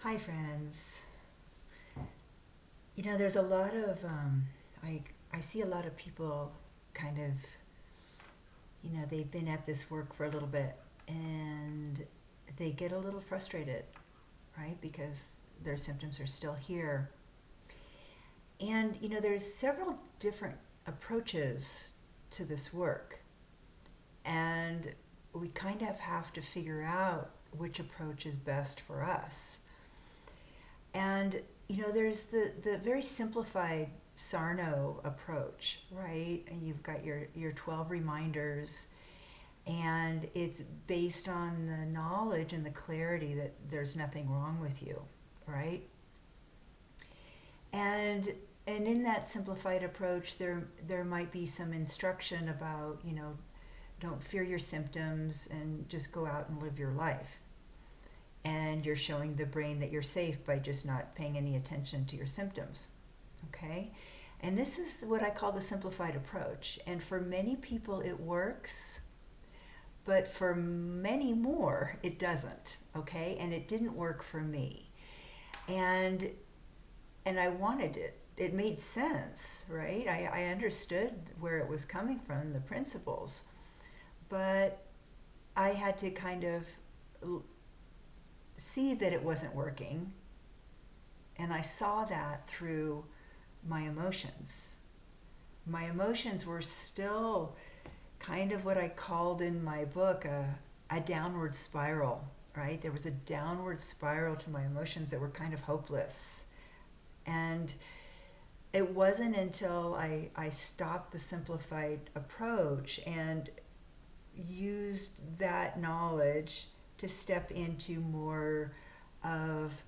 Hi, friends. There's a lot of, I see a lot of people kind of, they've been at this work for a little bit and they get a little frustrated, right? Because their symptoms are still here. And, there's several different approaches to this work. And we kind of have to figure out which approach is best for us. And there's the very simplified Sarno approach, right? And you've got your 12 reminders, and it's based on the knowledge and the clarity that there's nothing wrong with you, right? And and in that simplified approach, there might be some instruction about, don't fear your symptoms and just go out and live your life. And you're showing the brain that you're safe by just not paying any attention to your symptoms. Okay? And this is what I call the simplified approach. And for many people, it works, but for many more, it doesn't. Okay? And it didn't work for me. And I wanted it. It made sense, right? I understood where it was coming from, the principles. But I had to kind of see that it wasn't working, and I saw that through my emotions. My emotions were still kind of what I called in my book a downward spiral, right? There was a downward spiral to my emotions that were kind of hopeless. And it wasn't until I stopped the simplified approach and used that knowledge to step into more of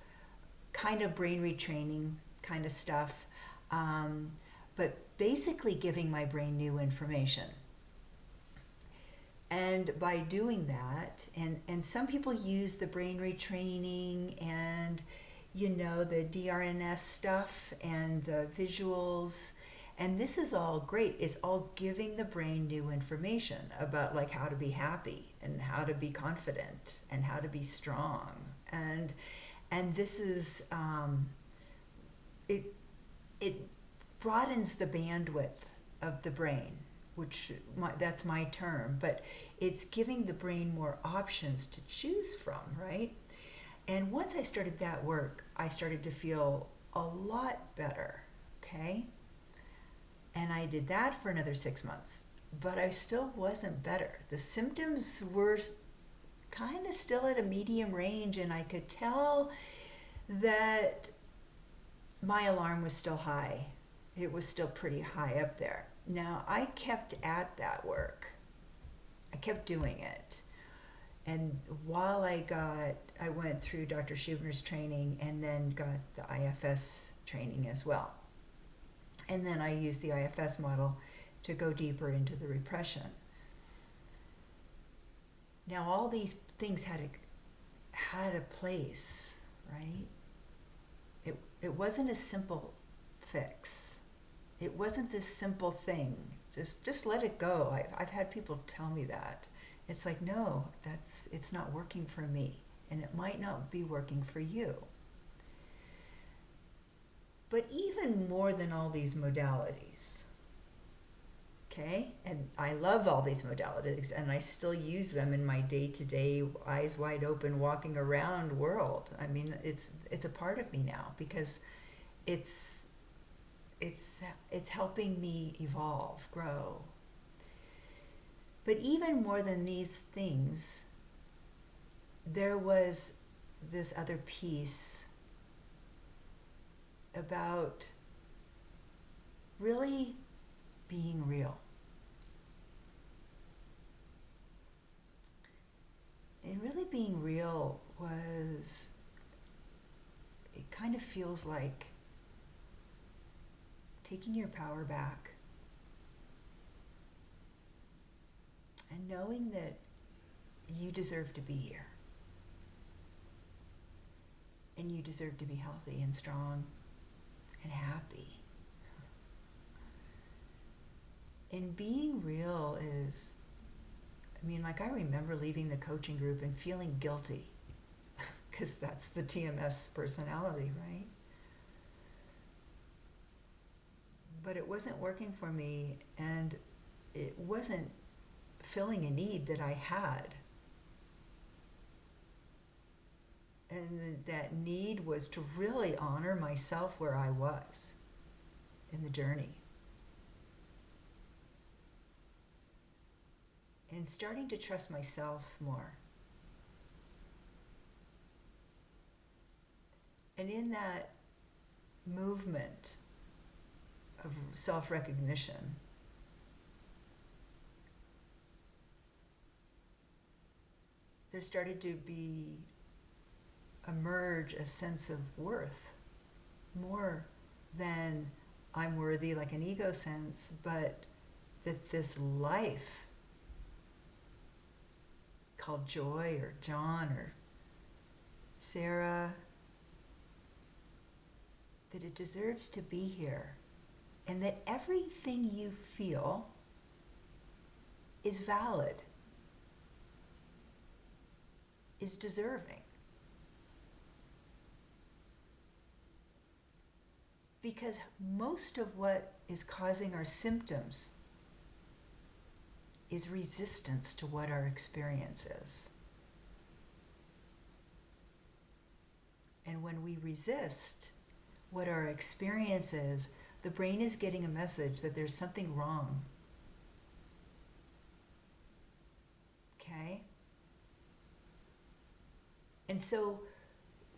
kind of brain retraining kind of stuff, but basically giving my brain new information. And by doing that, and some people use the brain retraining and the DRNS stuff and the visuals, and this is all great. It's all giving the brain new information about like how to be happy and how to be confident and how to be strong. And this is it broadens the bandwidth of the brain, that's my term, but it's giving the brain more options to choose from, right? And once I started that work, I started to feel a lot better, okay? And I did that for another 6 months, but I still wasn't better. The symptoms were kind of still at a medium range, and I could tell that my alarm was still high. It was still pretty high up there. Now, I kept at that work. I kept doing it. And while I went through Dr. Schubner's training and then got the IFS training as well. And then I used the IFS model to go deeper into the repression. Now, all these things had a place, right? It wasn't a simple fix. It wasn't this simple thing. Just let it go. I've had people tell me that. It's like, no, it's not working for me, and it might not be working for you. But even more than all these modalities, okay? And I love all these modalities, and I still use them in my day-to-day, eyes wide open, walking around world. I mean, it's a part of me now because it's helping me evolve, grow. But even more than these things, there was this other piece about really being real. And really being real it kind of feels like taking your power back and knowing that you deserve to be here. And you deserve to be healthy and strong and happy. And being real I remember leaving the coaching group and feeling guilty because that's the TMS personality, right? But it wasn't working for me, and it wasn't filling a need that I had. And that need was to really honor myself where I was in the journey. And starting to trust myself more. And in that movement of self-recognition, there started to emerge a sense of worth, more than I'm worthy like an ego sense, but that this life called Joy or John or Sarah, that it deserves to be here, and that everything you feel is valid, is deserving. Because most of what is causing our symptoms is resistance to what our experience is. And when we resist what our experience is, the brain is getting a message that there's something wrong. Okay? And so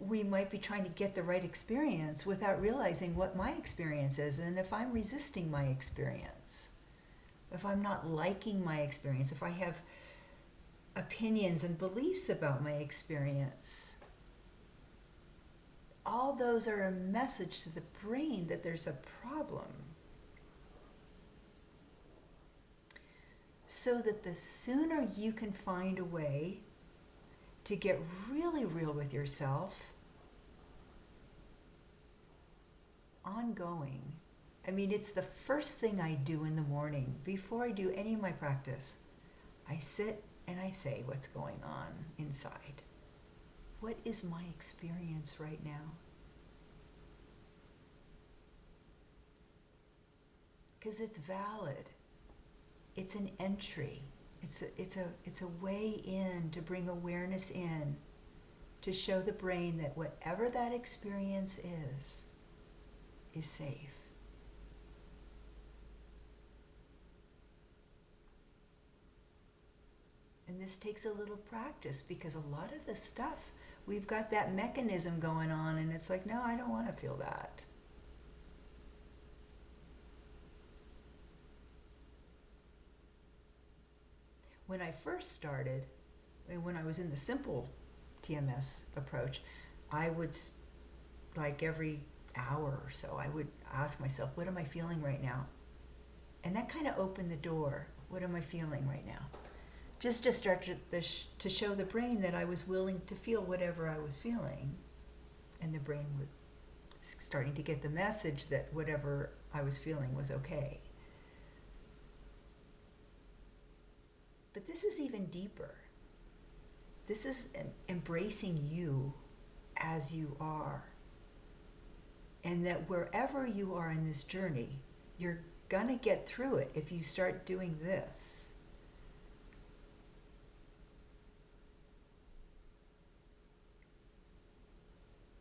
we might be trying to get the right experience without realizing what my experience is. And if I'm resisting my experience, if I'm not liking my experience, if I have opinions and beliefs about my experience, all those are a message to the brain that there's a problem. So that the sooner you can find a way to get really real with yourself, ongoing. I mean, it's the first thing I do in the morning before I do any of my practice. I sit and I say what's going on inside. What is my experience right now? Because it's valid. It's an entry. It's a way in to bring awareness in, to show the brain that whatever that experience is safe. And this takes a little practice, because a lot of the stuff, we've got that mechanism going on, and it's like, no, I don't want to feel that. When I first started, when I was in the simple TMS approach, I would, like every hour or so, I would ask myself, what am I feeling right now? And that kind of opened the door. What am I feeling right now? Just to start to show the brain that I was willing to feel whatever I was feeling. And the brain was starting to get the message that whatever I was feeling was okay. But this is even deeper. This is embracing you as you are. And that wherever you are in this journey, you're gonna get through it if you start doing this.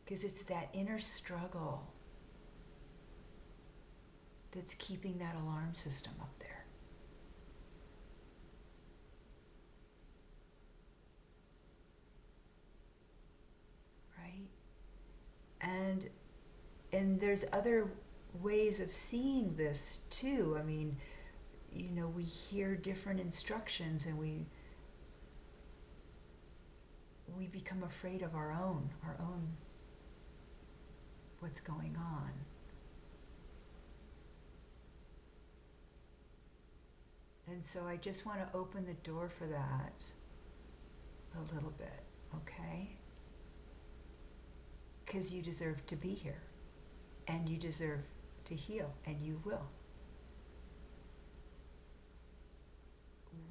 Because it's that inner struggle that's keeping that alarm system up there. And there's other ways of seeing this too. I mean, you know, we hear different instructions and we become afraid of our own what's going on. And so I just want to open the door for that a little bit, okay? Because you deserve to be here, and you deserve to heal, and you will.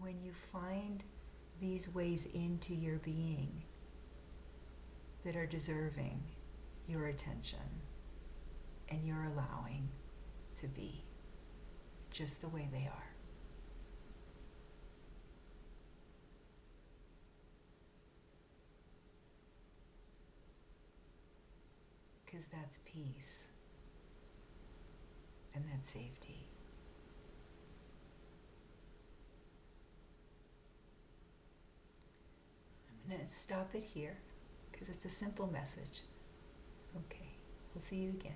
When you find these ways into your being, that are deserving your attention and you're allowing to be just the way they are. Because that's peace and that's safety. I'm going to stop it here because it's a simple message. Okay, we'll see you again.